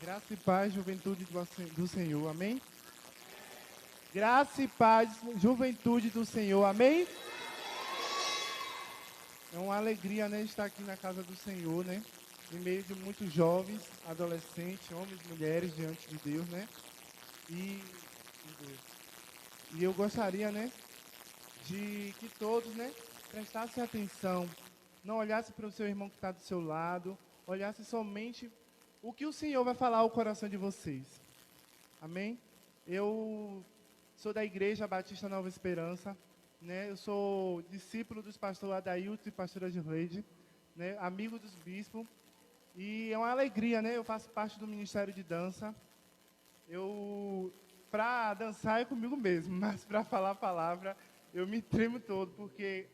Graça e paz, juventude do Senhor, amém? Graça e paz, juventude do Senhor, amém? É uma alegria, né, estar aqui na casa do Senhor, né? Em meio de muitos jovens, adolescentes, homens e mulheres diante de Deus, né? E eu gostaria, né, de que todos, né, prestassem atenção, não olhassem para o seu irmão que está do seu lado, olhassem somente o que o Senhor vai falar ao coração de vocês. Amém? Eu sou da Igreja Batista Nova Esperança, né? Eu sou discípulo dos pastores Adailton e pastora Gilreide, né? Amigo dos bispos. E é uma alegria, né? Eu faço parte do Ministério de Dança. Para dançar é comigo mesmo, mas para falar a palavra, eu me tremo todo, porque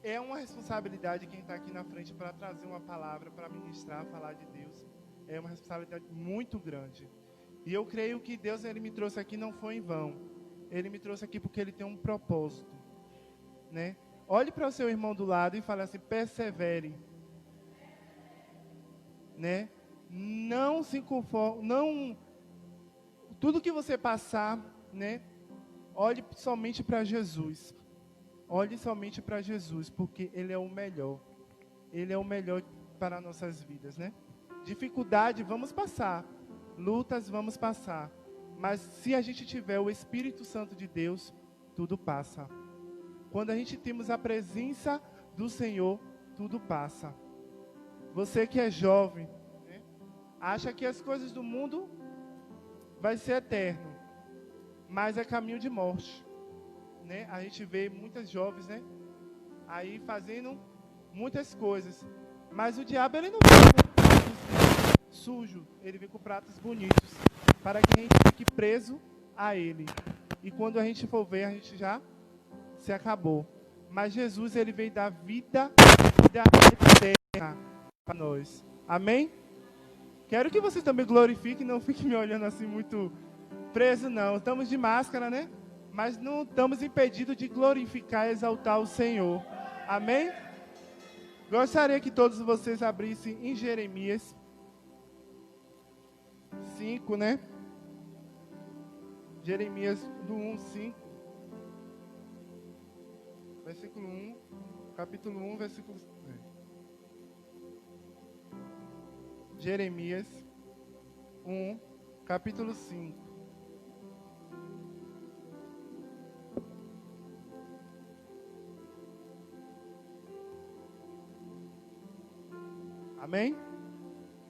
é uma responsabilidade quem está aqui na frente para trazer uma palavra, para ministrar, falar de Deus. É uma responsabilidade muito grande. E eu creio que Deus, Ele me trouxe aqui não foi em vão. Ele me trouxe aqui porque Ele tem um propósito, né? Olhe para o seu irmão do lado e fale assim, persevere, né? Não se conforme, não... Tudo que você passar, né? Olhe somente para Jesus. Olhe somente para Jesus, porque Ele é o melhor. Ele é o melhor para nossas vidas, né? Dificuldade, vamos passar. Lutas, vamos passar. Mas se a gente tiver o Espírito Santo de Deus, tudo passa. Quando a gente temos a presença do Senhor, tudo passa. Você que é jovem, né, acha que as coisas do mundo vai ser eterno, mas é caminho de morte, né? A gente vê muitas jovens, né, aí fazendo muitas coisas, mas o diabo ele não vem com pratos sujos, ele vem com pratos bonitos, para que a gente fique preso a ele. E quando a gente for ver, a gente já se acabou. Mas Jesus, ele veio dar vida eterna para nós. Amém? Quero que vocês também glorifiquem, não fiquem me olhando assim muito preso, não. Estamos de máscara, né? Mas não estamos impedidos de glorificar e exaltar o Senhor. Amém? Gostaria que todos vocês abrissem em Jeremias 5, né? Jeremias do 1, 5. Versículo 1. Capítulo 1, versículo... Jeremias 1, capítulo 5. Amém?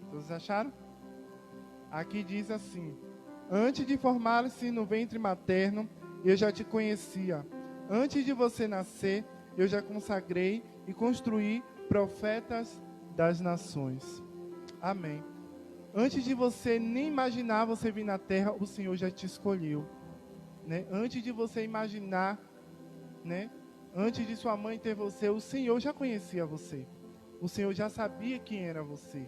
Todos acharam? Aqui diz assim: antes de formar-se no ventre materno, eu já te conhecia. Antes de você nascer, eu já consagrei e construí profetas das nações. Amém. Antes de você nem imaginar você vir na terra, o Senhor já te escolheu, né? Antes de você imaginar, né? Antes de sua mãe ter você, o Senhor já conhecia você. O Senhor já sabia quem era você.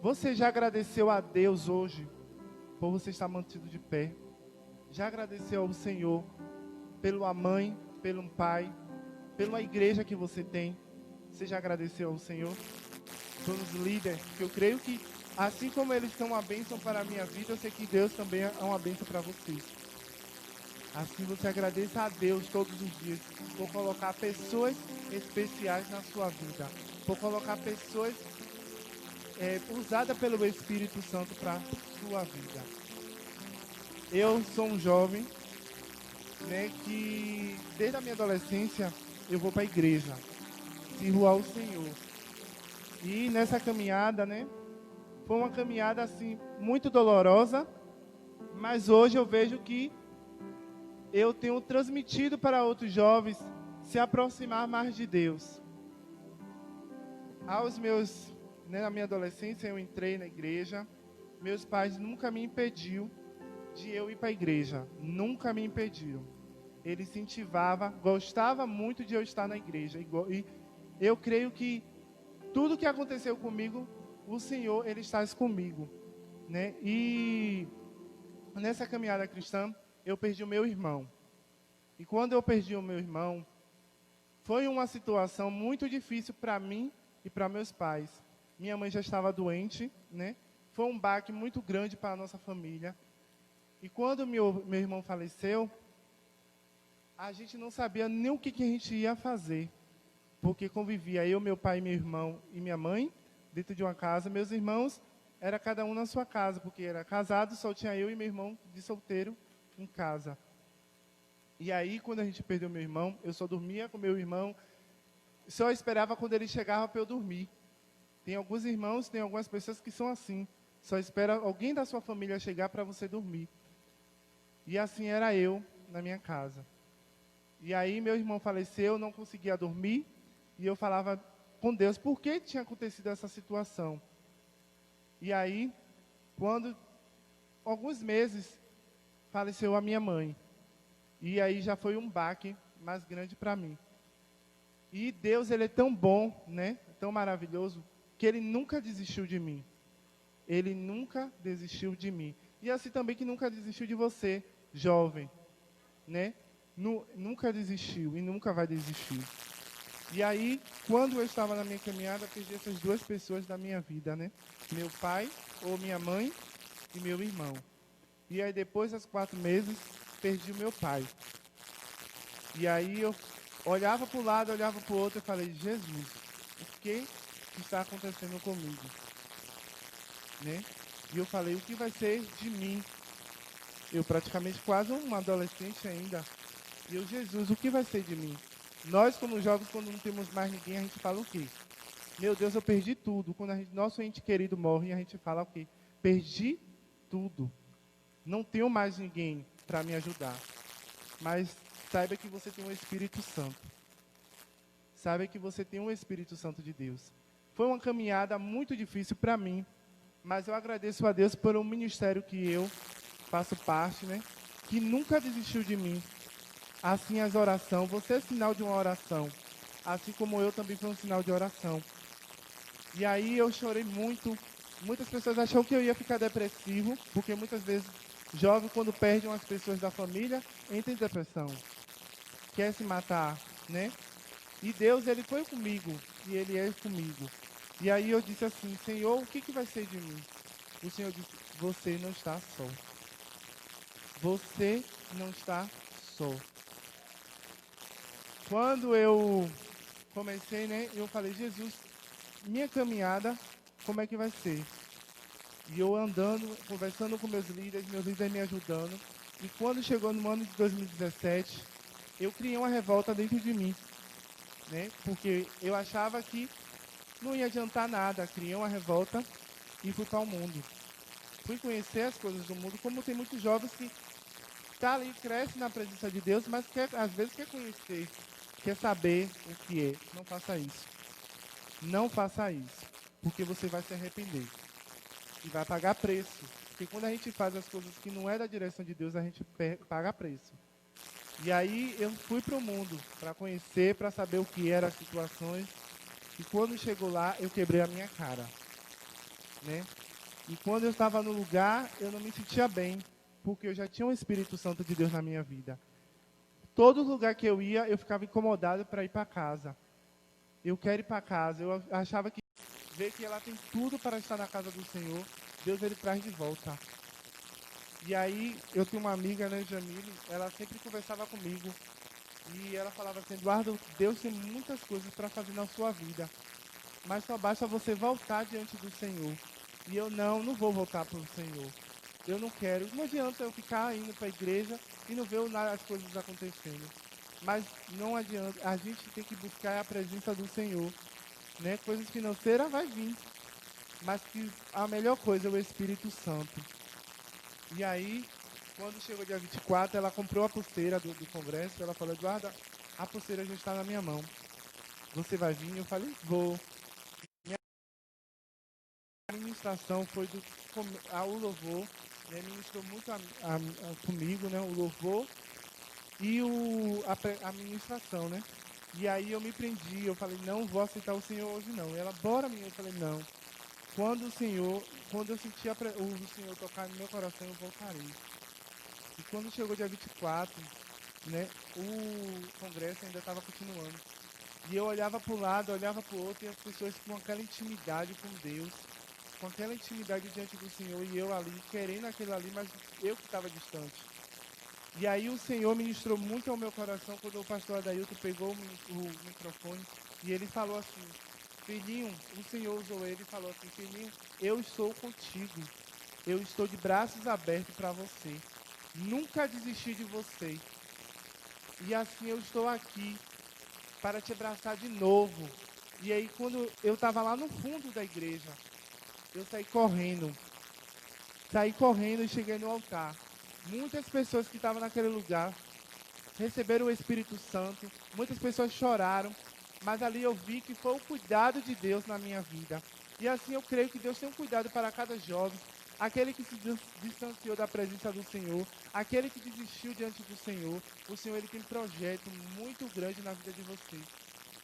Você já agradeceu a Deus hoje por você estar mantido de pé? Já agradeceu ao Senhor pela mãe, pelo pai, pela igreja que você tem? Você já agradeceu ao Senhor? Pelos líderes, que eu creio que assim como eles são uma bênção para a minha vida, eu sei que Deus também é uma bênção para vocês. Assim você agradeça a Deus todos os dias por colocar pessoas especiais na sua vida, por colocar pessoas usadas pelo Espírito Santo para a sua vida. Eu sou um jovem, né, que desde a minha adolescência eu vou para a igreja, sirvo ao Senhor. E nessa caminhada, né, foi uma caminhada assim muito dolorosa, mas hoje eu vejo que eu tenho transmitido para outros jovens se aproximar mais de Deus. Na minha adolescência eu entrei na igreja, meus pais nunca me impediu de eu ir para a igreja, nunca me impediram. Ele incentivava, gostava muito de eu estar na igreja. E eu creio que tudo que aconteceu comigo, o Senhor, Ele está comigo, né? E nessa caminhada cristã, eu perdi o meu irmão. E quando eu perdi o meu irmão, foi uma situação muito difícil para mim e para meus pais. minha mãe já estava doente, né? Foi um baque muito grande para a nossa família. E quando meu irmão faleceu, a gente não sabia nem o que a gente ia fazer, porque convivia eu, meu pai, meu irmão e minha mãe dentro de uma casa. Meus irmãos, era cada um na sua casa, porque era casado, só tinha eu e meu irmão de solteiro em casa. E aí, quando a gente perdeu meu irmão, eu só dormia com meu irmão, só esperava quando ele chegava para eu dormir. Tem alguns irmãos, tem algumas pessoas que são assim, só espera alguém da sua família chegar para você dormir. E assim era eu na minha casa. E aí meu irmão faleceu, não conseguia dormir, e eu falava com Deus por que tinha acontecido essa situação. E aí, quando alguns meses, faleceu a minha mãe. E aí já foi um baque mais grande para mim. E Deus, ele é tão bom, né? Tão maravilhoso, que ele nunca desistiu de mim. Ele nunca desistiu de mim. E assim também que nunca desistiu de você, jovem, né? Nunca desistiu e nunca vai desistir. E aí, quando eu estava na minha caminhada, perdi essas duas pessoas da minha vida, né? Meu pai, ou minha mãe, e meu irmão. E aí, depois dos 4 meses, perdi o meu pai. E aí, eu olhava para o lado, olhava para o outro e falei, Jesus, o que está acontecendo comigo? Né? E eu falei, o que vai ser de mim? Eu praticamente quase um adolescente ainda. E eu, Jesus, o que vai ser de mim? Nós, como jovens, quando não temos mais ninguém, a gente fala o quê? Meu Deus, eu perdi tudo. Quando nosso ente querido morre, a gente fala o quê? Perdi tudo. Não tenho mais ninguém para me ajudar. Mas saiba que você tem um Espírito Santo. Saiba que você tem um Espírito Santo de Deus. Foi uma caminhada muito difícil para mim, mas eu agradeço a Deus por um ministério que eu faço parte, né? Que nunca desistiu de mim. Assim as orações, você é sinal de uma oração. Assim como eu também fui um sinal de oração. E aí eu chorei muito. Muitas pessoas acham que eu ia ficar depressivo, porque muitas vezes jovem, quando perde umas pessoas da família, entra em depressão. Quer se matar, né? E Deus, ele foi comigo, e ele é comigo. E aí eu disse assim, Senhor, o que vai ser de mim? O Senhor disse, você não está só. Você não está só. Quando eu comecei, né, eu falei, Jesus, minha caminhada, como é que vai ser? E eu andando, conversando com meus líderes me ajudando. E quando chegou no ano de 2017, eu criei uma revolta dentro de mim, né? Porque eu achava que não ia adiantar nada. Criei uma revolta e fui para o mundo. Fui conhecer as coisas do mundo, como tem muitos jovens que tá ali, cresce na presença de Deus, mas às vezes quer conhecer, quer saber o que é. Não faça isso. Não faça isso, porque você vai se arrepender e vai pagar preço. Porque quando a gente faz as coisas que não é da direção de Deus, a gente paga preço. E aí eu fui para o mundo para conhecer, para saber o que eram as situações. E quando chegou lá, eu quebrei a minha cara, né? E quando eu estava no lugar, eu não me sentia bem, porque eu já tinha o Espírito Santo de Deus na minha vida. Todo lugar que eu ia, eu ficava incomodado para ir para casa. Eu quero ir para casa. Eu achava que ver que ela tem tudo para estar na casa do Senhor, Deus ele traz de volta. E aí eu tenho uma amiga, né, Jamile, ela sempre conversava comigo e ela falava assim, Eduardo, Deus tem muitas coisas para fazer na sua vida, mas só basta você voltar diante do Senhor. E eu não vou voltar para o Senhor. Eu não quero. Não adianta eu ficar indo para a igreja e não ver as coisas acontecendo. Mas não adianta. A gente tem que buscar a presença do Senhor. Né? Coisas financeiras vai vir. Mas que a melhor coisa é o Espírito Santo. E aí, quando chegou dia 24, ela comprou a pulseira do congresso. Ela falou, Eduardo, a pulseira já está na minha mão. Você vai vir? Eu falei, vou. A ministração foi o louvor, né, ministrou muito comigo, né, o louvor e a ministração, né? E aí eu me prendi, eu falei, não vou aceitar o Senhor hoje não. E ela, bora menina, eu falei, não. Quando eu senti o Senhor tocar no meu coração, eu voltarei. E quando chegou dia 24, né, o congresso ainda estava continuando. E eu olhava para o lado, olhava para o outro, e as pessoas com aquela intimidade com Deus, com aquela intimidade diante do Senhor, e eu ali, querendo aquilo ali, mas eu que estava distante. E aí o Senhor ministrou muito ao meu coração quando o pastor Adailton pegou o microfone e ele falou assim: filhinho, o Senhor usou ele e falou assim: filhinho, eu estou contigo, eu estou de braços abertos para você, nunca desisti de você, e assim eu estou aqui para te abraçar de novo. E aí quando eu estava lá no fundo da igreja, eu saí correndo e cheguei no altar. Muitas pessoas que estavam naquele lugar receberam o Espírito Santo, muitas pessoas choraram, mas ali eu vi que foi o cuidado de Deus na minha vida. E assim eu creio que Deus tem um cuidado para cada jovem, aquele que se distanciou da presença do Senhor, aquele que desistiu diante do Senhor. O Senhor, ele tem um projeto muito grande na vida de vocês.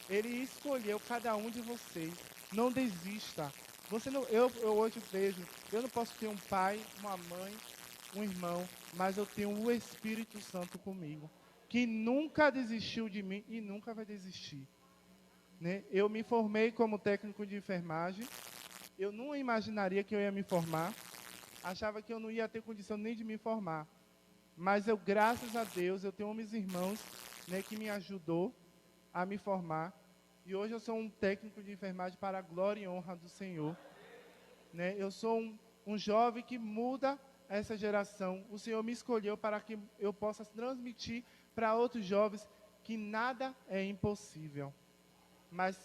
Ele escolheu cada um de vocês. Não desista. Você não, eu hoje vejo, eu não posso ter um pai, uma mãe, um irmão, mas eu tenho o Espírito Santo comigo, que nunca desistiu de mim e nunca vai desistir. Né? Eu me formei como técnico de enfermagem. Eu não imaginaria que eu ia me formar. Achava que eu não ia ter condição nem de me formar. Mas eu, graças a Deus, eu tenho meus irmãos, né, que me ajudou a me formar. E hoje eu sou um técnico de enfermagem para a glória e honra do Senhor. Né? Eu sou um jovem que muda essa geração. O Senhor me escolheu para que eu possa transmitir para outros jovens que nada é impossível. Mas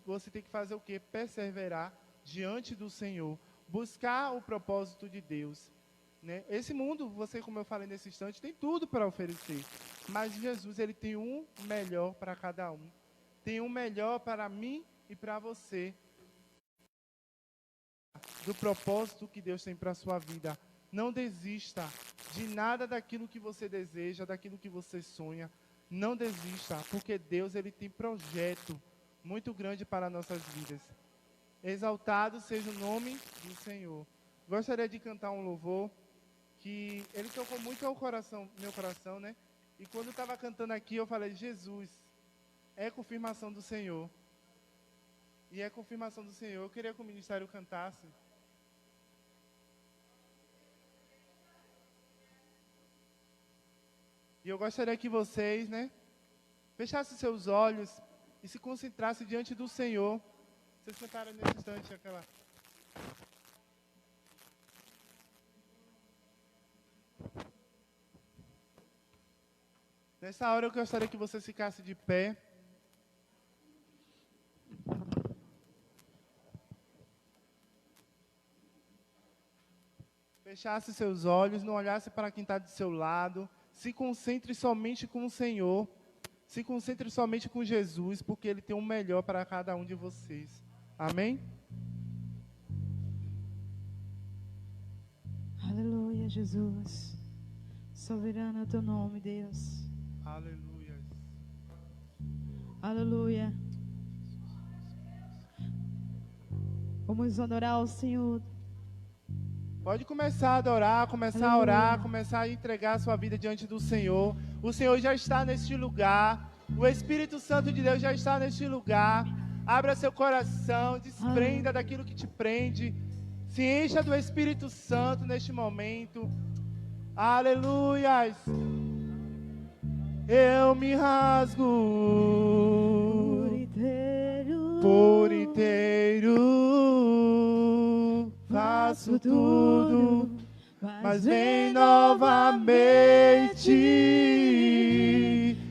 você tem que fazer o quê? Perseverar diante do Senhor. Buscar o propósito de Deus. Né? Esse mundo, você, como eu falei nesse instante, tem tudo para oferecer. Mas Jesus, ele tem um melhor para cada um. Tem um melhor para mim e para você. Do propósito que Deus tem para a sua vida. Não desista de nada daquilo que você deseja, daquilo que você sonha. Não desista, porque Deus, ele tem projeto muito grande para nossas vidas. Exaltado seja o nome do Senhor. Gostaria de cantar um louvor que ele tocou muito ao coração, meu coração, né? E quando eu estava cantando aqui, eu falei: Jesus, é confirmação do Senhor. E é confirmação do Senhor. Eu queria que o ministério cantasse. E eu gostaria que vocês, né, fechassem seus olhos e se concentrassem diante do Senhor. Vocês cantaram nesse instante aquela... Nessa hora eu gostaria que vocês ficassem de pé. Fechasse seus olhos, não olhasse para quem está do seu lado. Se concentre somente com o Senhor. Se concentre somente com Jesus, porque Ele tem o melhor para cada um de vocês. Amém? Aleluia, Jesus. Soberano é o teu nome, Deus. Aleluia. Aleluia. Vamos adorar o Senhor. Pode começar a adorar, começar a orar, começar a entregar a sua vida diante do Senhor. O Senhor já está neste lugar. O Espírito Santo de Deus já está neste lugar. Abra seu coração, desprenda daquilo que te prende. Se encha do Espírito Santo neste momento. Aleluias. Eu me rasgo por inteiro. Faço tudo, mas vem novamente.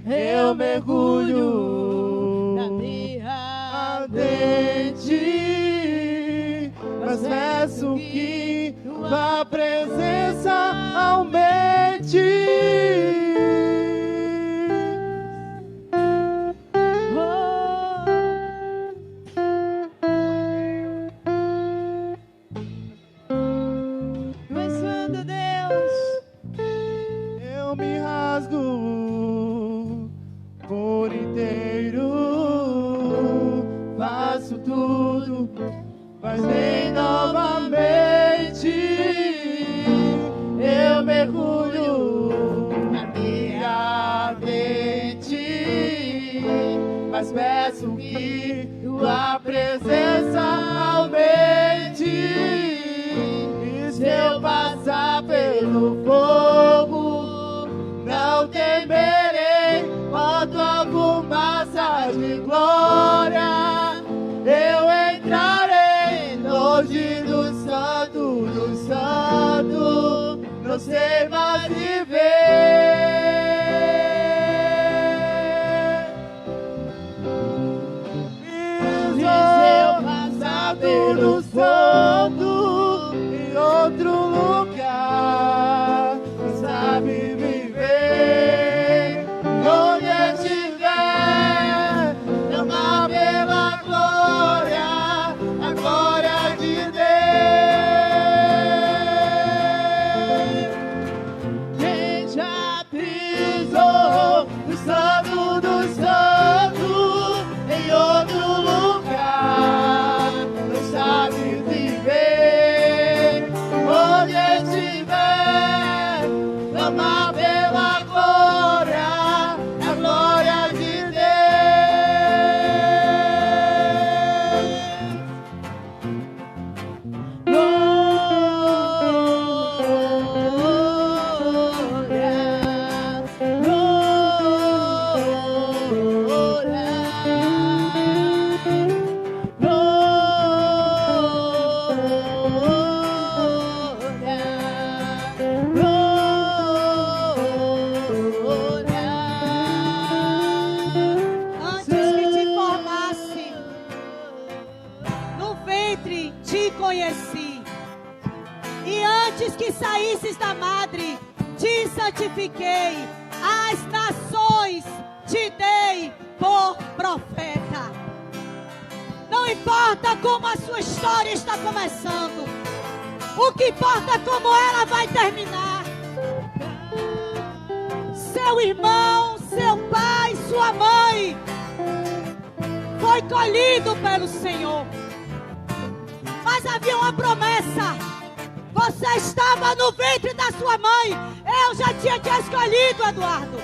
Eu mergulho na terra ardente, mas peço que tua presença aumente. Por inteiro, faço tudo, mas vem novamente. Eu mergulho na terra ardente, mas peço que tua presença aumente. E se eu passar pelo fogo, não temerei, quanto a fumaça de glória, eu entrarei longe do santo, não sei mais viver. E se eu passar pelo fogo, em outro lugar, sabe viver, onde estiver, amar pela glória, a glória de Deus. Quem já pisou no santo do santo, em outro lugar, não sabe viver, onde estiver, amar pela glória, a glória de Antes que te formasse no ventre, te conheci. E antes que saísses da madre, te santifiquei. As nações te dei por profeta. Não importa como a sua história está começando, o que importa é como ela vai terminar. Seu irmão, seu pai, sua mãe foi colhido pelo Senhor, mas havia uma promessa. Você estava no ventre da sua mãe. Eu já tinha te escolhido, Eduardo.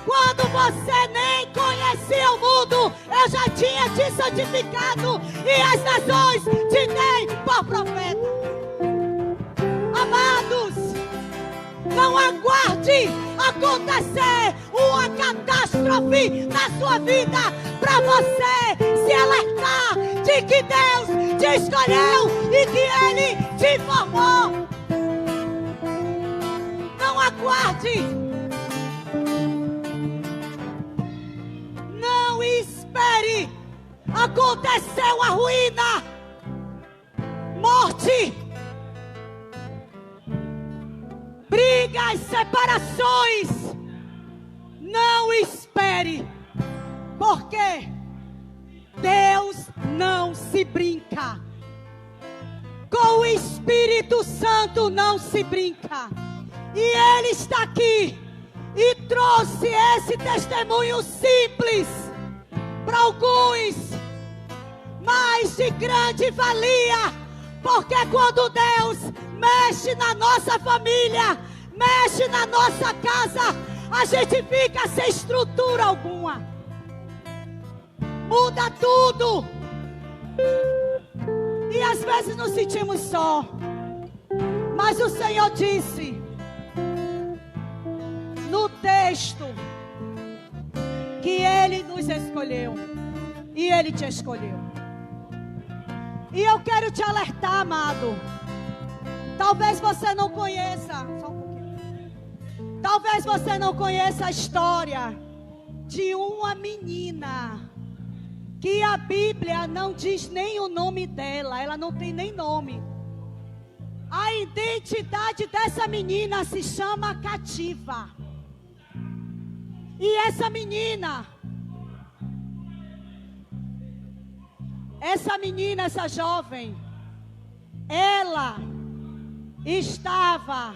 Quando você nem conhecia o mundo, eu já tinha te santificado e as nações te dei por profeta. Amados, não aguarde acontecer uma catástrofe na sua vida para você se alertar de que Deus te escolheu e que Ele te formou. Não aguarde. Não espere. Aconteceu a ruína, morte, brigas, separações. Não espere, porque Deus não se brinca. Com o Espírito Santo não se brinca. E Ele está aqui e trouxe esse testemunho simples para alguns, mas de grande valia, porque quando Deus mexe na nossa família, mexe na nossa casa, a gente fica sem estrutura alguma. Muda tudo. E às vezes nos sentimos só. Mas o Senhor disse no texto que Ele nos escolheu. E Ele te escolheu. E eu quero te alertar, amado. Talvez você não conheça. Só um pouquinho. Talvez você não conheça a história de uma menina que a Bíblia não diz nem o nome dela. Ela não tem nem nome. A identidade dessa menina se chama Cativa. E essa menina, essa jovem, ela estava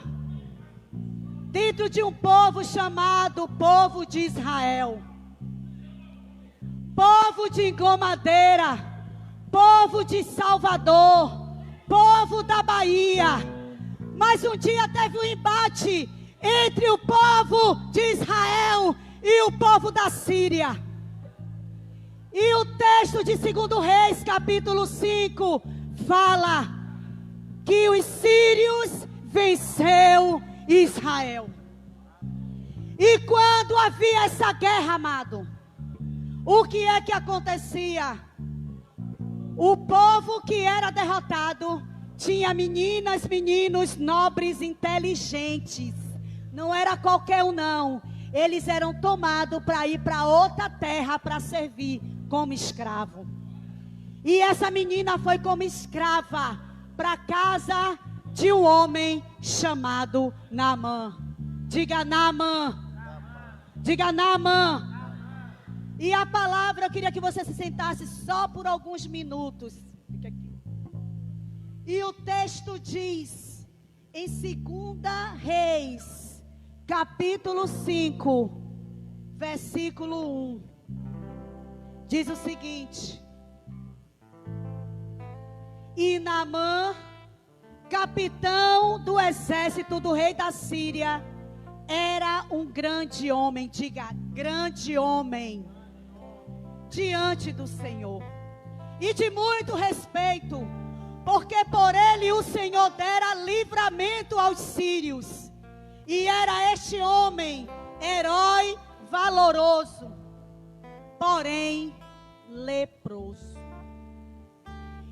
dentro de um povo chamado povo de Israel. Povo de engomadeira, povo de Salvador, povo da Bahia. Mas um dia teve um embate entre o povo de Israel e o povo da Síria. o texto de 2 Reis, capítulo 5, fala que os sírios venceu Israel. E quando havia essa guerra, amado, o que é que acontecia? O povo que era derrotado tinha meninas, meninos nobres, inteligentes. Não era qualquer um, não. Eles eram tomados para ir para outra terra para servir como escravo. E essa menina foi como escrava para a casa de um homem chamado Naamã. Diga Naamã. Diga Naamã. E a palavra, eu queria que você se sentasse só por alguns minutos. Fica aqui. E o texto diz, em 2 Reis, capítulo 5, versículo 1. Diz o seguinte: e Naamã, capitão do exército do rei da Síria, era um grande homem, diga, grande homem, diante do Senhor, e de muito respeito, porque por ele o Senhor dera livramento aos sírios, e era este homem, herói valoroso, porém leproso.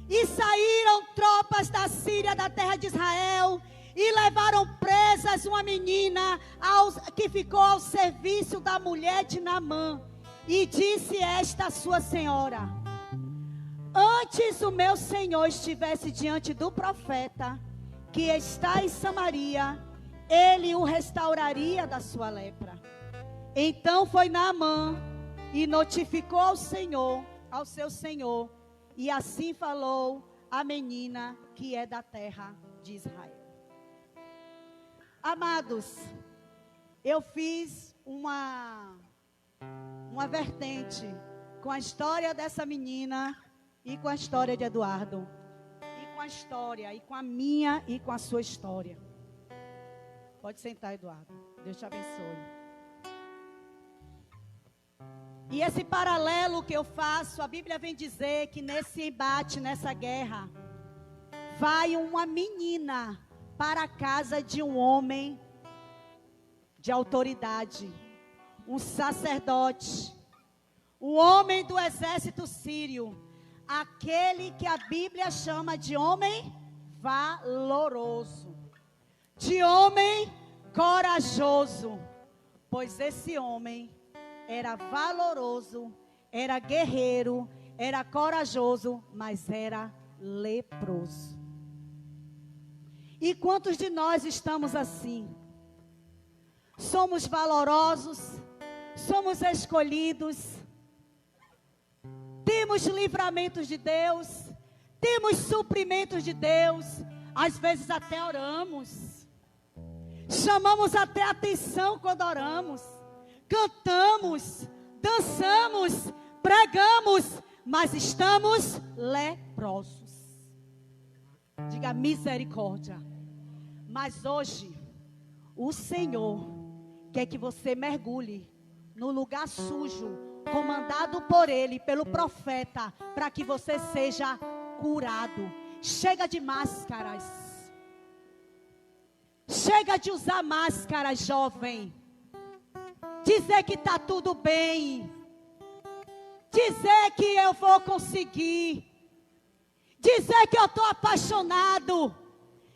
E saíram tropas da Síria, da terra de Israel, e levaram presas uma menina que ficou ao serviço da mulher de Naamã. E disse esta sua senhora: antes o meu senhor estivesse diante do profeta, que está em Samaria, ele o restauraria da sua lepra. Então foi Naamã e notificou ao seu senhor, e assim falou a menina que é da terra de Israel. Amados, eu fiz uma vertente com a história dessa menina e com a história de Eduardo, e com a história, e com a minha e com a sua história. Pode sentar, Eduardo, Deus te abençoe. E esse paralelo que eu faço, a Bíblia vem dizer que nesse embate, nessa guerra, vai uma menina para a casa de um homem de autoridade, um sacerdote, um homem do exército sírio, aquele que a Bíblia chama de homem valoroso, de homem corajoso, pois esse homem era valoroso, era guerreiro, era corajoso, mas era leproso. E quantos de nós estamos assim? Somos valorosos, somos escolhidos, temos livramentos de Deus, temos suprimentos de Deus, às vezes até oramos, chamamos até atenção quando oramos, cantamos, dançamos, pregamos, mas estamos leprosos. Diga misericórdia. Mas hoje, o Senhor quer que você mergulhe no lugar sujo, comandado por Ele, pelo profeta, para que você seja curado. Chega de máscaras. Chega de usar máscaras, jovem. Dizer que está tudo bem. Dizer que eu vou conseguir. Dizer que eu estou apaixonado.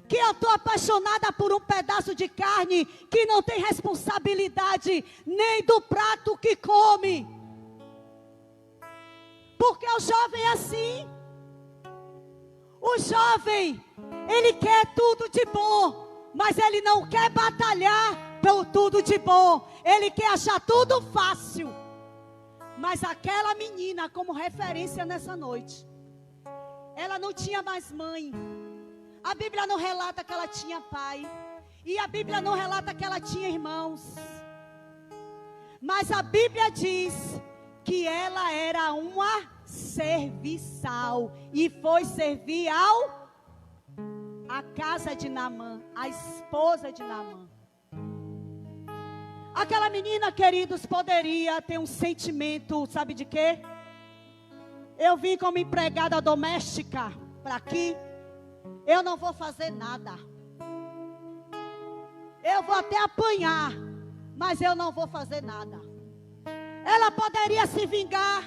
Que eu estou apaixonada por um pedaço de carne que não tem responsabilidade nem do prato que come. Porque o jovem é assim. O jovem, ele quer tudo de bom, mas ele não quer batalhar pelo tudo de bom. Ele quer achar tudo fácil. Mas aquela menina, como referência nessa noite, ela não tinha mais mãe. A Bíblia não relata que ela tinha pai. E a Bíblia não relata que ela tinha irmãos. Mas a Bíblia diz que ela era uma serviçal. E foi servir a casa de Naamã, a esposa de Naamã. Aquela menina, queridos, poderia ter um sentimento, sabe de quê? eu vim como empregada doméstica para aqui, eu não vou fazer nada. Eu vou até apanhar, mas eu não vou fazer nada. Ela poderia se vingar,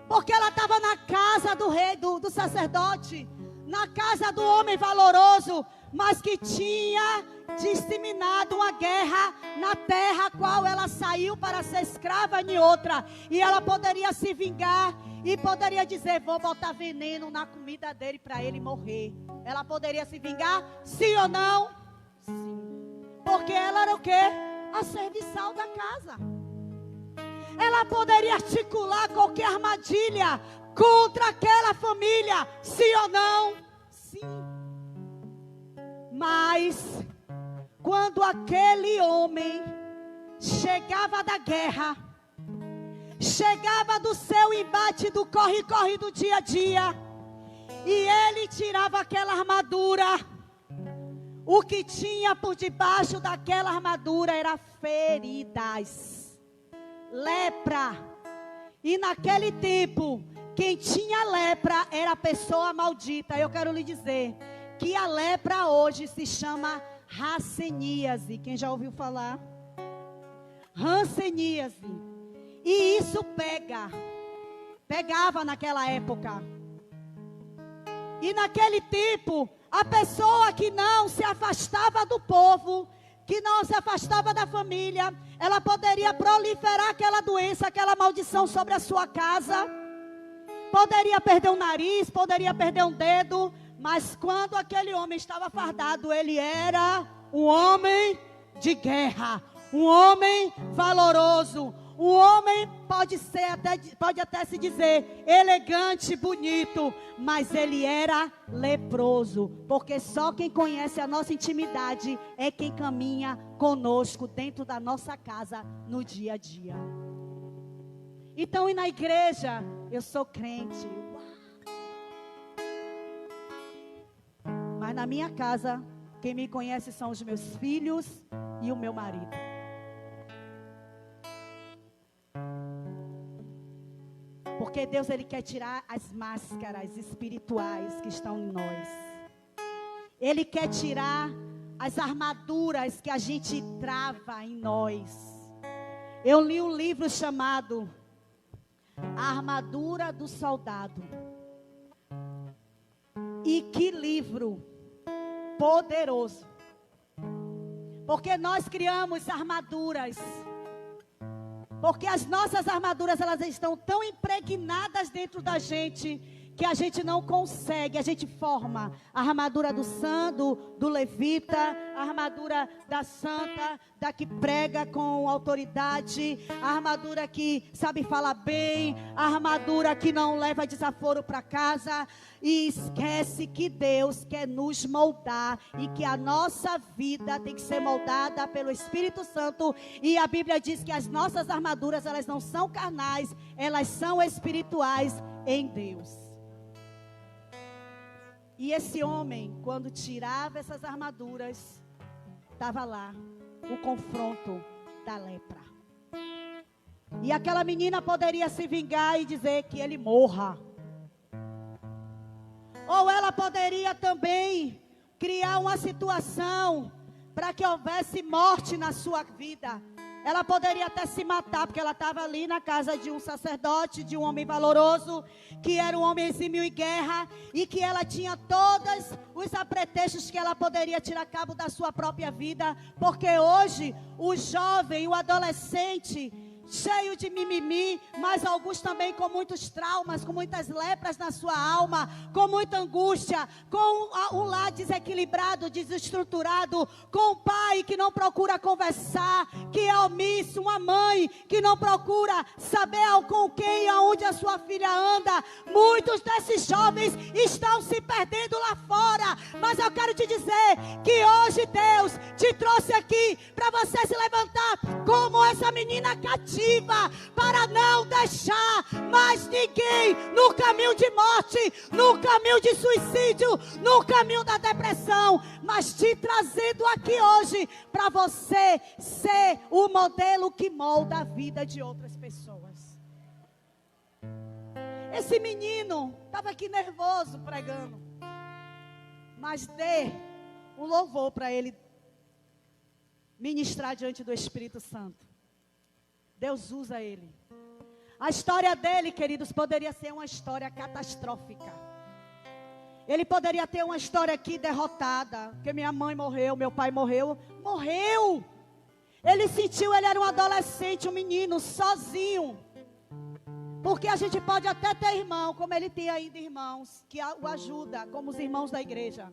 porque ela estava na casa do rei, do sacerdote, na casa do homem valoroso, mas que tinha disseminado uma guerra na terra a qual ela saiu para ser escrava em outra. E ela poderia se vingar e poderia dizer: vou botar veneno na comida dele para ele morrer. Ela poderia se vingar, sim ou não? Sim. Porque ela era o quê? A serviçal da casa. Ela poderia articular qualquer armadilha contra aquela família, sim ou não? Sim. Mas quando aquele homem chegava da guerra, chegava do seu embate, do corre-corre do dia a dia, e ele tirava aquela armadura, o que tinha por debaixo daquela armadura era feridas, lepra. E naquele tempo, quem tinha lepra era a pessoa maldita. Eu quero lhe dizer que a lepra hoje se chama hanseníase. Quem já ouviu falar? Hanseníase. E isso pegava naquela época. E naquele tempo, a pessoa que não se afastava do povo, que não se afastava da família, ela poderia proliferar aquela doença, aquela maldição sobre a sua casa. Poderia perder um nariz, poderia perder um dedo, mas quando aquele homem estava fardado, ele era um homem de guerra, um homem valoroso, um homem pode até se dizer elegante, bonito, mas ele era leproso, porque só quem conhece a nossa intimidade é quem caminha conosco dentro da nossa casa no dia a dia. Então, e na igreja, eu sou crente, mas na minha casa, quem me conhece são os meus filhos e o meu marido. Porque Deus, Ele quer tirar as máscaras espirituais que estão em nós. Ele quer tirar as armaduras que a gente trava em nós. Eu li um livro chamado A Armadura do Soldado. E que livro poderoso. Porque nós criamos armaduras. Porque as nossas armaduras, elas estão tão impregnadas dentro da gente, que a gente não consegue, a gente forma a armadura do santo, do levita, a armadura da santa, da que prega com autoridade, a armadura que sabe falar bem, a armadura que não leva desaforo para casa, e esquece que Deus quer nos moldar, e que a nossa vida tem que ser moldada pelo Espírito Santo, e a Bíblia diz que as nossas armaduras, elas não são carnais, elas são espirituais em Deus. E esse homem, quando tirava essas armaduras, estava lá o confronto da lepra. E aquela menina poderia se vingar e dizer que ele morra. Ou ela poderia também criar uma situação para que houvesse morte na sua vida. Ela poderia até se matar, porque ela estava ali na casa de um sacerdote, de um homem valoroso, que era um homem exímio em guerra, e que ela tinha todos os apretextos que ela poderia tirar cabo da sua própria vida, porque hoje o jovem, o adolescente, cheio de mimimi, mas alguns também com muitos traumas, com muitas lepras na sua alma, com muita angústia, com um lar desequilibrado, desestruturado, com um pai que não procura conversar, que é omisso, uma mãe que não procura saber com quem e aonde a sua filha anda. Muitos desses jovens estão se perdendo lá fora, mas eu quero te dizer que hoje Deus te trouxe aqui para você se levantar como essa menina cativa, para não deixar mais ninguém no caminho de morte, no caminho de suicídio, no caminho da depressão, mas te trazendo aqui hoje para você ser o modelo que molda a vida de outras pessoas. Esse menino estava aqui nervoso pregando. Mas dê um louvor para ele ministrar diante do Espírito Santo. Deus usa ele. A história dele, queridos, poderia ser uma história catastrófica. Ele poderia ter uma história aqui derrotada. Porque minha mãe morreu, meu pai morreu. Morreu! Ele sentiu, ele era um adolescente, um menino, sozinho. Porque a gente pode até ter irmão, como ele tem ainda irmãos, que o ajuda, como os irmãos da igreja.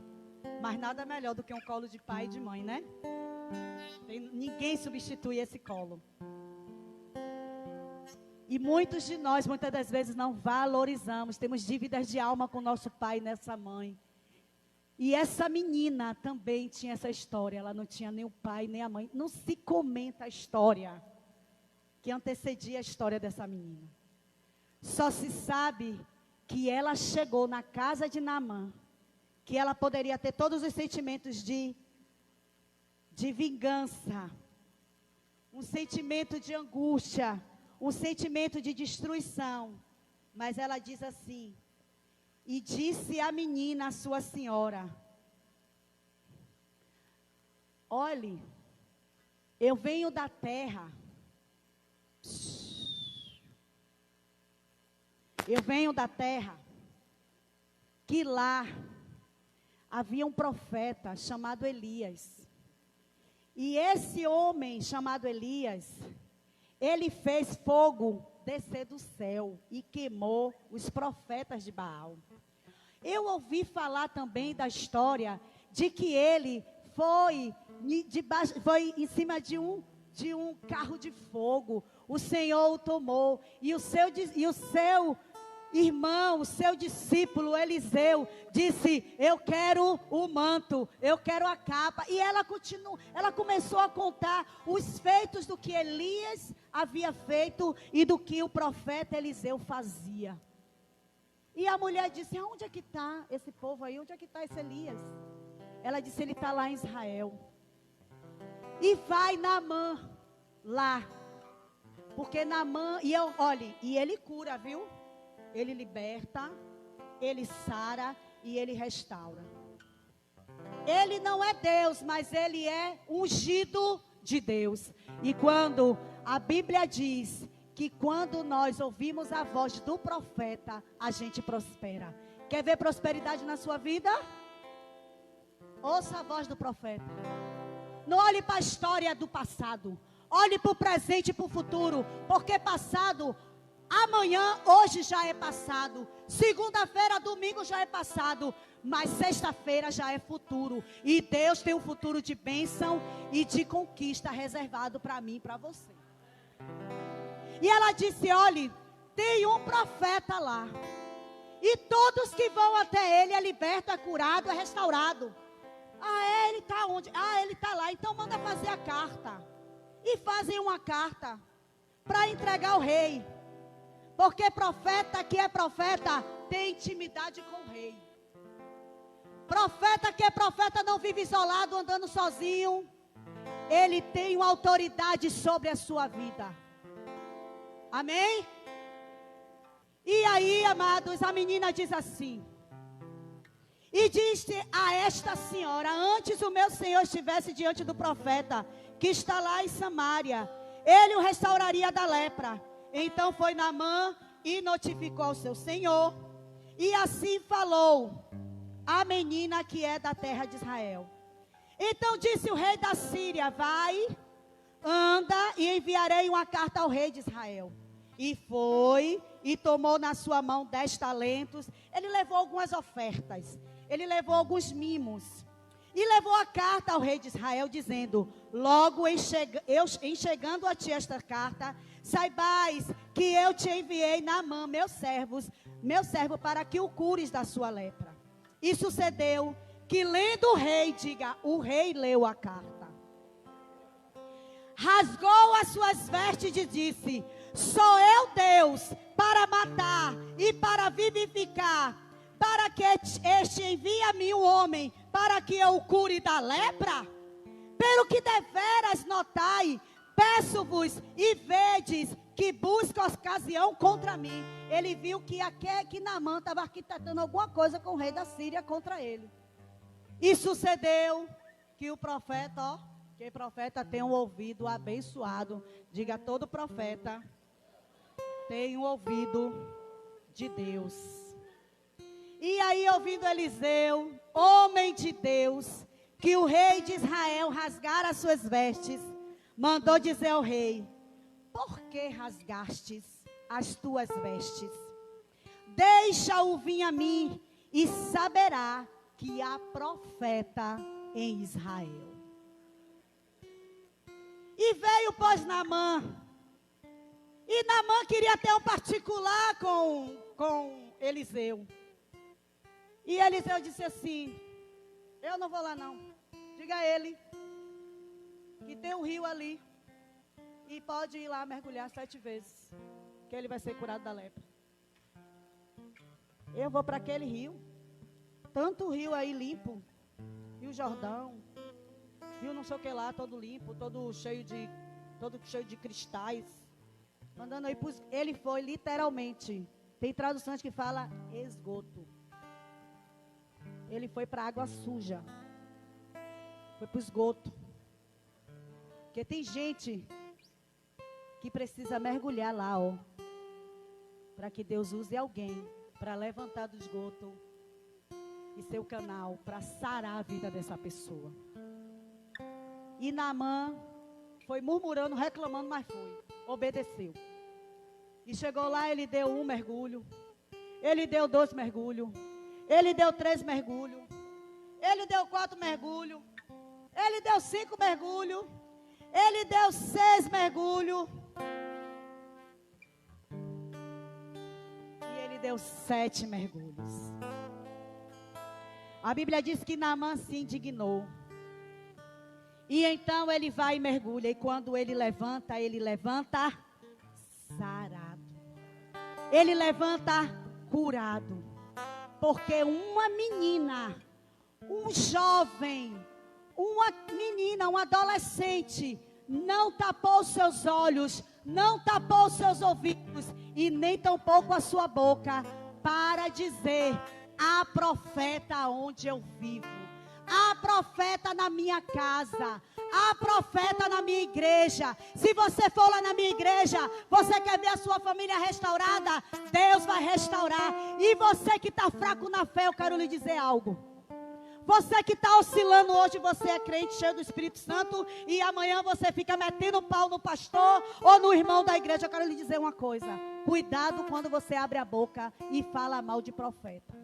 Mas nada melhor do que um colo de pai e de mãe, né? Ninguém substitui esse colo. E muitos de nós, muitas das vezes, não valorizamos. Temos dívidas de alma com nosso pai e nessa mãe. E essa menina também tinha essa história. Ela não tinha nem o pai, nem a mãe. Não se comenta a história que antecedia a história dessa menina. Só se sabe que ela chegou na casa de Naamã, que ela poderia ter todos os sentimentos de vingança, um sentimento de angústia, um sentimento de destruição. Mas ela diz assim: e disse a menina, a sua senhora: olhe, eu venho da terra. Eu venho da terra que lá havia um profeta chamado Elias. E esse homem chamado Elias, ele fez fogo descer do céu e queimou os profetas de Baal. Eu ouvi falar também da história de que ele foi em cima de um carro de fogo. O Senhor o tomou e o seu irmão, o seu discípulo Eliseu disse: eu quero o manto, eu quero a capa. E ela começou a contar os feitos do que Elias havia feito e do que o profeta Eliseu fazia. E a mulher disse: onde é que está esse povo aí? Onde é que está esse Elias? Ela disse: ele está lá em Israel. E vai Naamã lá, porque Naamã, e ele cura, viu? Ele liberta, ele sara e ele restaura. Ele não é Deus, mas ele é ungido de Deus. E quando a Bíblia diz que quando nós ouvimos a voz do profeta, a gente prospera. Quer ver prosperidade na sua vida? Ouça a voz do profeta. Não olhe para a história do passado. Olhe para o presente e para o futuro. Porque passado, amanhã, hoje já é passado. Segunda-feira, domingo já é passado. Mas sexta-feira já é futuro. E Deus tem um futuro de bênção e de conquista reservado para mim e para você. E ela disse: olhe, tem um profeta lá. E todos que vão até ele é liberto, é curado, é restaurado. Ah, ele está onde? Ah, ele está lá. Então manda fazer a carta. E fazem uma carta para entregar ao rei. Porque profeta que é profeta tem intimidade com o rei. Profeta que é profeta não vive isolado, andando sozinho. Ele tem uma autoridade sobre a sua vida. Amém? E aí, amados, a menina diz assim: e disse a esta senhora: antes o meu senhor estivesse diante do profeta, que está lá em Samaria, ele o restauraria da lepra. Então foi Naamã e notificou ao seu senhor. E assim falou a menina que é da terra de Israel. Então disse o rei da Síria: vai, anda e enviarei uma carta ao rei de Israel. E foi e tomou na sua mão 10 talentos. Ele levou algumas ofertas. Ele levou alguns mimos. E levou a carta ao rei de Israel, dizendo: logo em chegando a ti esta carta, saibais que eu te enviei Naamã, meu servo, para que o cures da sua lepra. E sucedeu que, lendo o rei, diga, o rei leu a carta. Rasgou as suas vestes e disse: sou eu Deus para matar e para vivificar, para que este envie a mim um homem, para que eu o cure da lepra? Pelo que deveras notai, peço-vos e vedes que busca ocasião contra mim. Ele viu que Naamã estava arquitetando alguma coisa com o rei da Síria contra ele. E sucedeu que o profeta, que profeta tem um ouvido abençoado. Diga, todo profeta tem um ouvido de Deus. E aí, ouvindo Eliseu, homem de Deus, que o rei de Israel rasgara as suas vestes, mandou dizer ao rei: por que rasgastes as tuas vestes? Deixa-o vir a mim e saberá que há profeta em Israel. E veio, pois, Naamã. E Naamã queria ter um particular com Eliseu. E Eliseu disse assim: eu não vou lá não. Diga a ele que tem um rio ali. E pode ir lá mergulhar 7 vezes. Que ele vai ser curado da lepra. Eu vou para aquele rio. Tanto rio aí limpo. Rio Jordão. Rio não sei o que lá, todo limpo, todo cheio de cristais. Mandando aí, ele foi literalmente. Tem traduções que fala esgoto. Ele foi para água suja. Foi para o esgoto. Porque tem gente que precisa mergulhar lá, ó. Para que Deus use alguém para levantar do esgoto e ser o canal para sarar a vida dessa pessoa. E Naamã foi murmurando, reclamando, mas foi. Obedeceu. E chegou lá, ele deu 1 mergulho. Ele deu 2 mergulhos. Ele deu 3 mergulhos. Ele deu 4 mergulhos. Ele deu 5 mergulhos. Ele deu 6 mergulhos. E ele deu 7 mergulhos. A Bíblia diz que Naamã se indignou. E então ele vai e mergulha. E quando ele levanta sarado. Ele levanta curado. Porque uma menina, um jovem, uma menina, um adolescente, não tapou os seus olhos, não tapou os seus ouvidos e nem tampouco a sua boca para dizer: há profeta onde eu vivo, há profeta na minha casa, há profeta na minha igreja. Se você for lá na minha igreja, você quer ver a sua família restaurada? Deus vai restaurar. E você que está fraco na fé, eu quero lhe dizer algo. Você que está oscilando hoje, você é crente cheio do Espírito Santo e amanhã você fica metendo pau no pastor ou no irmão da igreja. Eu quero lhe dizer uma coisa: cuidado quando você abre a boca e fala mal de profeta.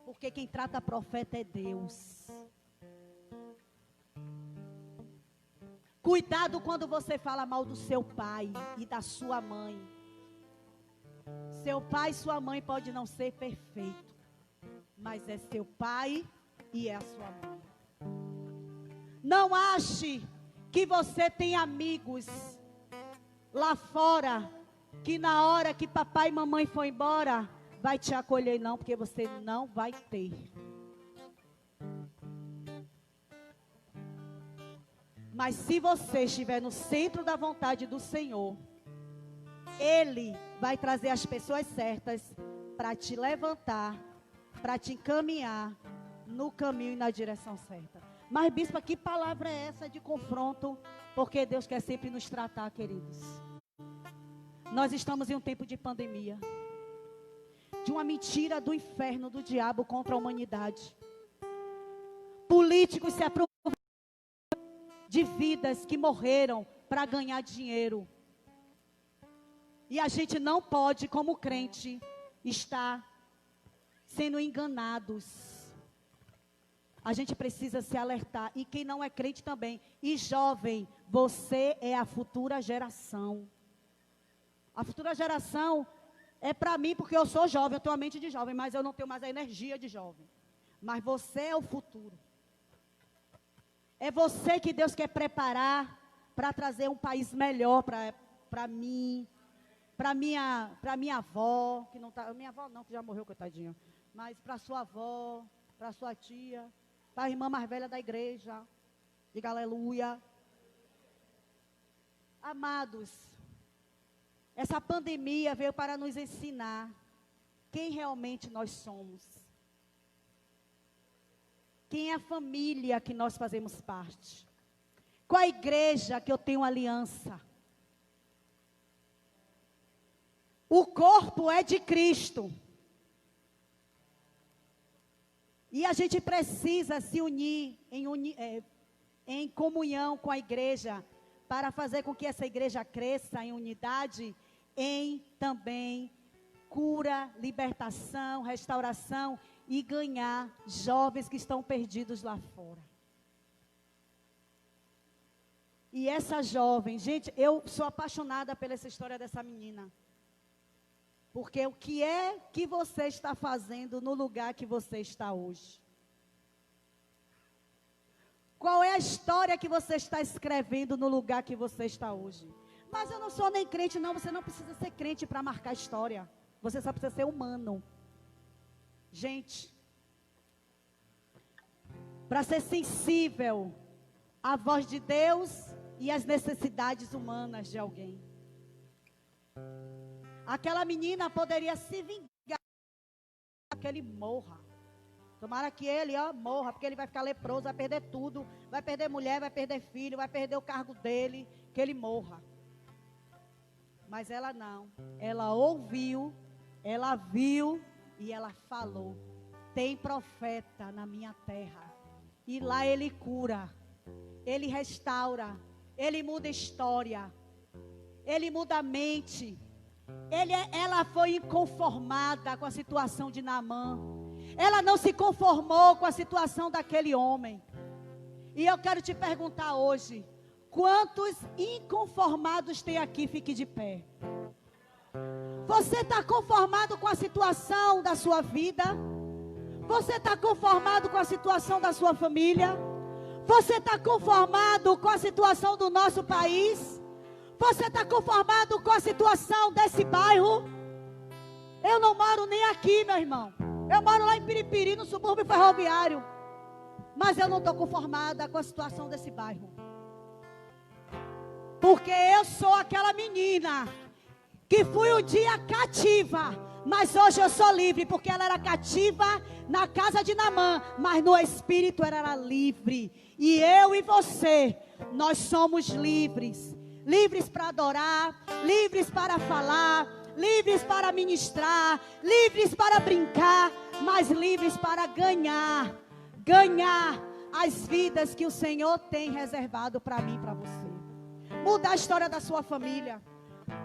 Porque quem trata profeta é Deus. Cuidado quando você fala mal do seu pai e da sua mãe. Seu pai e sua mãe pode não ser perfeito, mas é seu pai e é a sua mãe. Não ache que você tem amigos lá fora, que na hora que papai e mamãe for embora, vai te acolher, não, porque você não vai ter. Mas se você estiver no centro da vontade do Senhor, Ele vai trazer as pessoas certas para te levantar, para te encaminhar no caminho e na direção certa. Mas, bispa, que palavra é essa de confronto? Porque Deus quer sempre nos tratar, queridos. Nós estamos em um tempo de pandemia, de uma mentira do inferno, do diabo contra a humanidade. Políticos se aproveitam de vidas que morreram para ganhar dinheiro. E a gente não pode, como crente, estar sendo enganados. A gente precisa se alertar. E quem não é crente também. E jovem, você é a futura geração. A futura geração é para mim, porque eu sou jovem, eu tenho a mente de jovem, mas eu não tenho mais a energia de jovem. Mas você é o futuro. É você que Deus quer preparar para trazer um país melhor para mim, para minha avó, que não tá, minha avó não, que já morreu, coitadinha, mas para sua avó, para sua tia, para a irmã mais velha da igreja, Diga aleluia. Amados, essa pandemia veio para nos ensinar quem realmente nós somos. Quem é a família que nós fazemos parte. Qual a igreja que eu tenho aliança. O corpo é de Cristo. E a gente precisa se unir em comunhão com a igreja, para fazer com que essa igreja cresça em unidade, em também cura, libertação, restauração e ganhar jovens que estão perdidos lá fora. E essa jovem, gente, eu sou apaixonada pela essa história dessa menina. Porque o que é que você está fazendo no lugar que você está hoje? Qual é a história que você está escrevendo no lugar que você está hoje? Mas eu não sou nem crente, não. Você não precisa ser crente para marcar história. Você só precisa ser humano. Gente, para ser sensível à voz de Deus e às necessidades humanas de alguém. Aquela menina poderia se vingar que ele morra. Tomara que ele morra, porque ele vai ficar leproso, vai perder tudo, vai perder mulher, vai perder filho, vai perder o cargo dele, que ele morra. Mas ela não, ela ouviu, ela viu e ela falou: tem profeta na minha terra. E lá ele cura, ele restaura, ele muda a história, ele muda a mente. Ela foi inconformada com a situação de Naamã. Ela não se conformou com a situação daquele homem. E eu quero te perguntar hoje: quantos inconformados tem aqui? Fique de pé. Você está conformado com a situação da sua vida? Você está conformado com a situação da sua família? Você está conformado com a situação do nosso país? Você está conformado com a situação desse bairro? Eu não moro nem aqui, meu irmão. Eu moro lá em Piripiri, no subúrbio ferroviário. Mas eu não estou conformada com a situação desse bairro. Porque eu sou aquela menina que fui um dia cativa, mas hoje eu sou livre. Porque ela era cativa na casa de Naamã, mas no espírito ela era livre. E eu e você, nós somos livres. Livres para adorar, livres para falar, livres para ministrar, livres para brincar, mas livres para ganhar as vidas que o Senhor tem reservado para mim e para você. Mudar a história da sua família.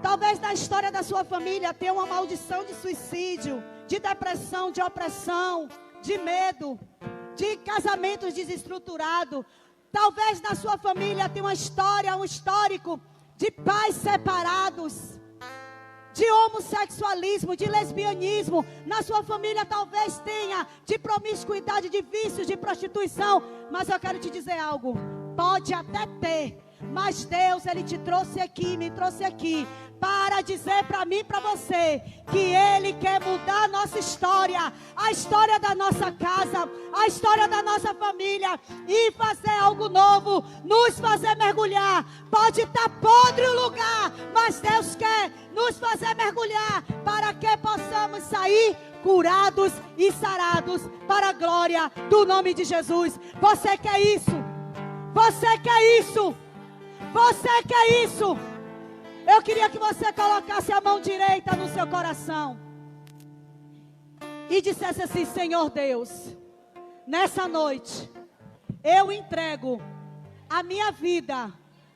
Talvez na história da sua família tenha uma maldição de suicídio, de depressão, de opressão, de medo, de casamentos desestruturados. Talvez na sua família tenha uma história, um histórico de pais separados, de homossexualismo, de lesbianismo. Na sua família talvez tenha de promiscuidade, de vícios, de prostituição. Mas eu quero te dizer algo: pode até ter, mas Deus, Ele te trouxe aqui, me trouxe aqui para dizer para mim e para você que Ele quer mudar a nossa história, a história da nossa casa, a história da nossa família, e fazer algo novo, nos fazer mergulhar. Pode estar podre o lugar, mas Deus quer nos fazer mergulhar para que possamos sair curados e sarados para a glória do nome de Jesus. Você quer isso? Você quer isso? Você quer isso? Eu queria que você colocasse a mão direita no seu coração e dissesse assim: Senhor Deus, nessa noite eu entrego a minha vida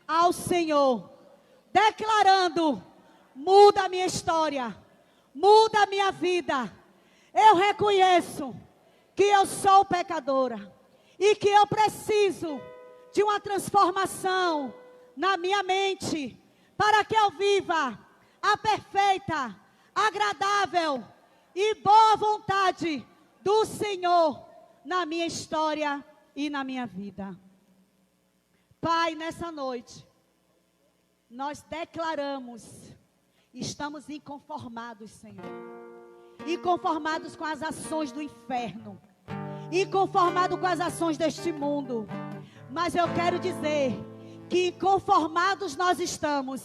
ao Senhor, declarando: muda a minha história, muda a minha vida. Eu reconheço que eu sou pecadora e que eu preciso de uma transformação na minha mente, para que eu viva a perfeita, agradável e boa vontade do Senhor na minha história e na minha vida. Pai, nessa noite, nós declaramos: estamos inconformados, Senhor, inconformados com as ações do inferno, inconformados com as ações deste mundo. Mas eu quero dizer que conformados nós estamos,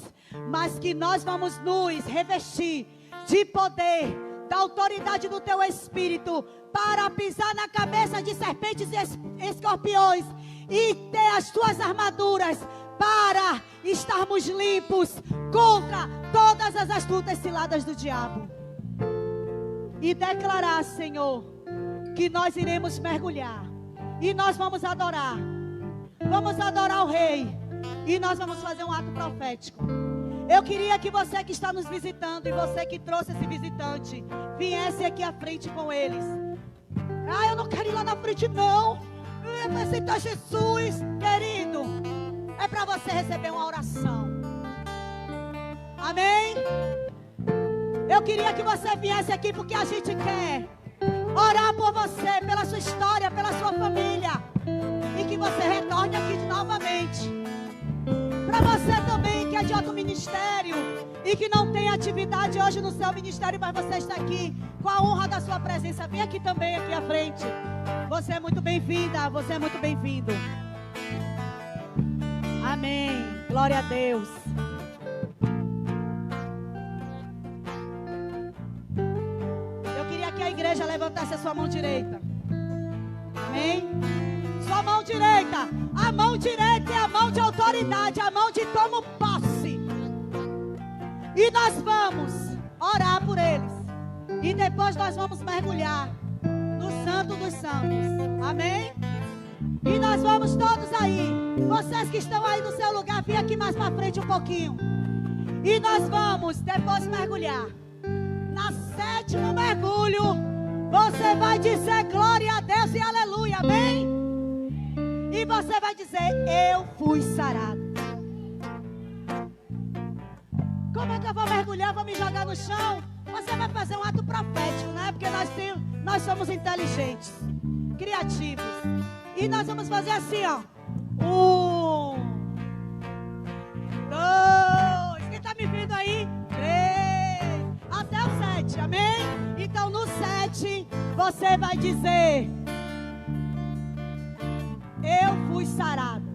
mas que nós vamos nos revestir de poder, da autoridade do teu Espírito, para pisar na cabeça de serpentes e escorpiões e ter as tuas armaduras para estarmos limpos contra todas as astutas ciladas do diabo. E declarar, Senhor, que nós iremos mergulhar e nós vamos adorar o Rei e nós vamos fazer um ato profético. Eu queria que você que está nos visitando e você que trouxe esse visitante viesse aqui à frente com eles. Ah, eu não quero ir lá na frente não. É para aceitar Jesus, querido. É para você receber uma oração. Amém? Eu queria que você viesse aqui porque a gente quer orar por você, pela sua história, pela sua família. E que você retorne aqui novamente. Para você também que é de outro ministério e que não tem atividade hoje no seu ministério, mas você está aqui com a honra da sua presença, vem aqui também, aqui à frente. Você é muito bem-vinda, você é muito bem-vindo. Amém. Glória a Deus. Eu queria que a igreja levantasse a sua mão direita. Amém? Sua mão direita. A mão direita é a mão de autoridade, a mão de tomo posse. E nós vamos orar por eles. E depois nós vamos mergulhar no Santo dos Santos. Amém? E nós vamos todos aí. Vocês que estão aí no seu lugar, vem aqui mais para frente um pouquinho. E nós vamos depois mergulhar. Na 7º mergulho, você vai dizer glória a Deus e aleluia. Amém? E você vai dizer, eu fui sarado. Como é que eu vou mergulhar? Vou me jogar no chão? Você vai fazer um ato profético, né? Porque nós somos inteligentes, criativos. E nós vamos fazer assim, ó. 1, 2. Quem tá me vendo aí? 3. Até o 7, amém? Então no 7, você vai dizer, eu fui sarado.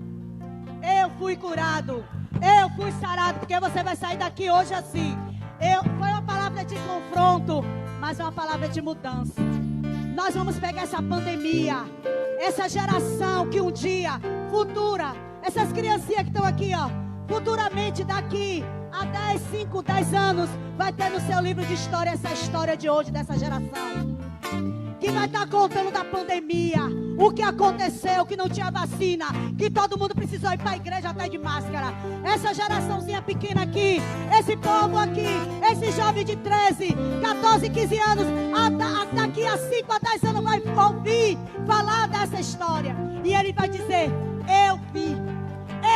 Eu fui curado. Eu fui sarado. Porque você vai sair daqui hoje assim. Foi uma palavra de confronto, mas é uma palavra de mudança. Nós vamos pegar essa pandemia, essa geração que um dia, futura, essas criancinhas que estão aqui, ó, futuramente daqui a 10, 5, 10 anos, vai ter no seu livro de história essa história de hoje, dessa geração. Que vai estar contando da pandemia, o que aconteceu, que não tinha vacina, que todo mundo precisou ir para a igreja até de máscara. Essa geraçãozinha pequena aqui, esse povo aqui, esse jovem de 13, 14, 15 anos, daqui a 5 a 10 anos vai ouvir falar dessa história. E ele vai dizer, eu vi,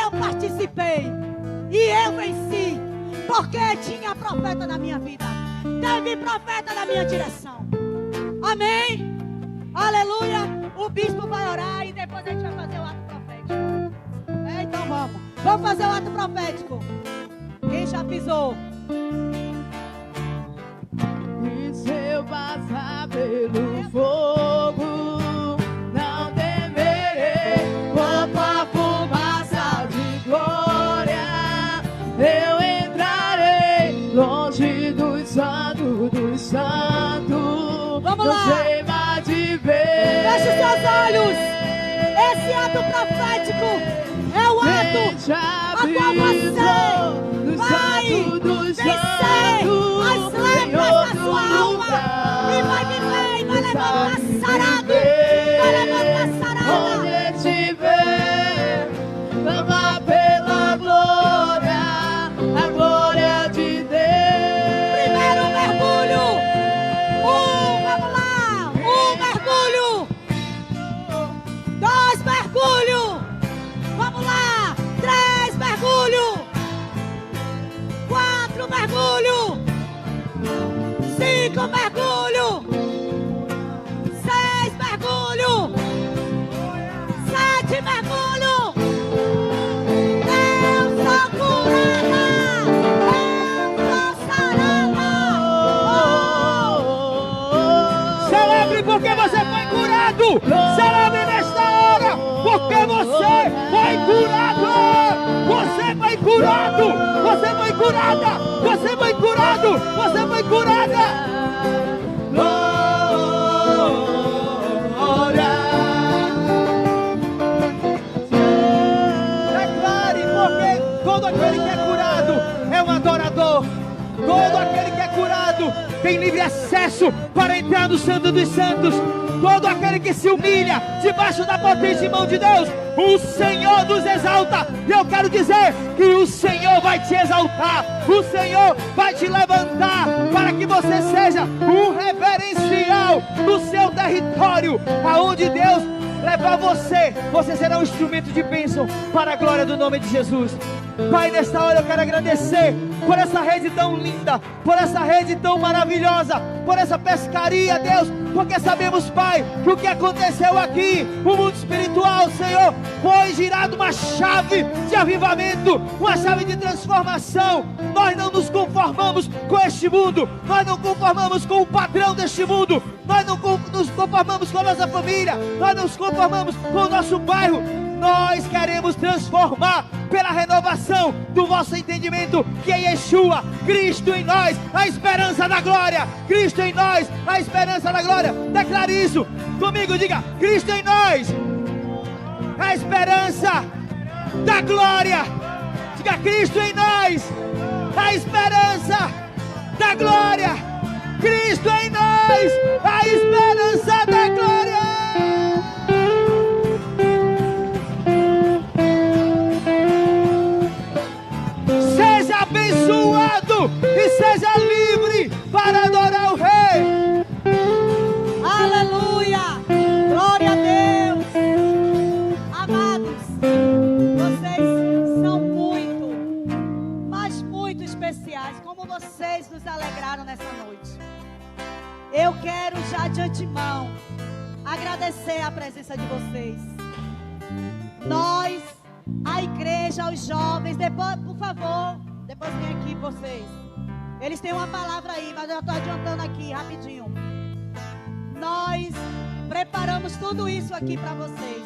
eu participei e eu venci, porque tinha profeta na minha vida, teve profeta na minha direção. Amém? Aleluia. O bispo vai orar e depois a gente vai fazer o ato profético. Então vamos. Vamos fazer o ato profético. Quem já pisou? E se eu passar pelo fogo, não temerei. Como a fumaça de glória, eu entrarei longe dos santos dos santos. Vamos lá. Feche seus olhos. Esse ato profético é o ato a qual você vai vencer as lepras da sua alma e vai viver e vai levantar sarado. Vai levantar sarada. Onde estiver, clama pela glória, a glória de Deus. Primeiro mergulho. Vamos lá. 1 mergulho. 2 mergulho. Vamos lá. 3 mergulho. 4 mergulho. curada, você foi curado, você foi curada. Declare, porque todo aquele que é curado é um adorador. Todo aquele que é curado tem livre acesso para entrar no Santo dos Santos. Todo aquele que se humilha debaixo da potente mão de Deus, o Senhor nos exalta. E eu quero dizer que o Senhor vai te exaltar, o Senhor vai te levantar, para que você seja um reverencial no seu território. Aonde Deus levar você, você será um instrumento de bênção para a glória do nome de Jesus. Pai, nesta hora eu quero agradecer por essa rede tão linda, por essa rede tão maravilhosa, por essa pescaria, Deus, porque sabemos, Pai, que o que aconteceu aqui, o mundo espiritual, Senhor, foi girado uma chave de avivamento, uma chave de transformação. Nós não nos conformamos com este mundo, nós não conformamos com o padrão deste mundo, nós não nos conformamos com a nossa família, nós não nos conformamos com o nosso bairro. Nós queremos transformar pela renovação do vosso entendimento, que é Yeshua, Cristo em nós, a esperança da glória. Cristo em nós, a esperança da glória. Declare isso comigo, diga: Cristo em nós, a esperança da glória. Diga: Cristo em nós, a esperança da glória. Cristo em nós, a esperança da glória. Abençoado e seja livre para adorar o Rei. Aleluia! Glória a Deus! Amados, vocês são muito, mas muito especiais. Como vocês nos alegraram nessa noite. Eu quero já de antemão agradecer a presença de vocês. Nós, a igreja, os jovens, depois, por favor, depois vem aqui vocês. Eles têm uma palavra aí, mas eu já estou adiantando aqui rapidinho. Nós preparamos tudo isso aqui para vocês.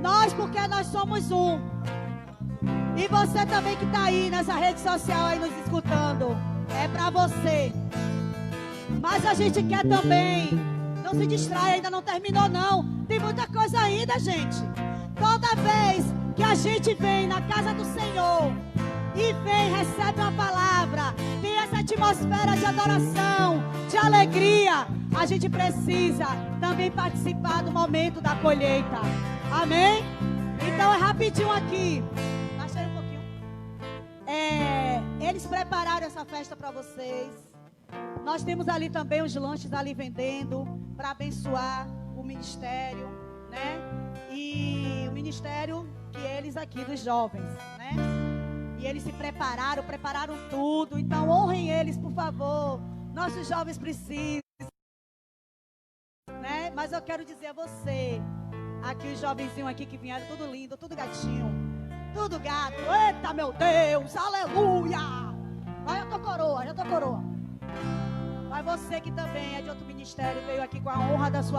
Nós, porque nós somos um. E você também que está aí nessa rede social aí nos escutando. É para você. Mas a gente quer também. Não se distrai, ainda não terminou não. Tem muita coisa ainda, gente. Toda vez que a gente vem na casa do Senhor e vem, recebe uma palavra, tem essa atmosfera de adoração, de alegria, a gente precisa também participar do momento da colheita. Amém? Então é rapidinho aqui. Baixa aí um pouquinho. Eles prepararam essa festa para vocês. Nós temos ali também os lanches ali vendendo para abençoar o ministério, né? E o ministério que eles aqui dos jovens, né? E eles se prepararam tudo. Então honrem eles, por favor. Nossos jovens precisam, né? Mas eu quero dizer a você, aqui os jovenzinhos aqui que vieram, tudo lindo, tudo gatinho, tudo gato. Eita, meu Deus, aleluia! Vai, eu tô coroa. Mas você que também é de outro ministério, veio aqui com a honra da sua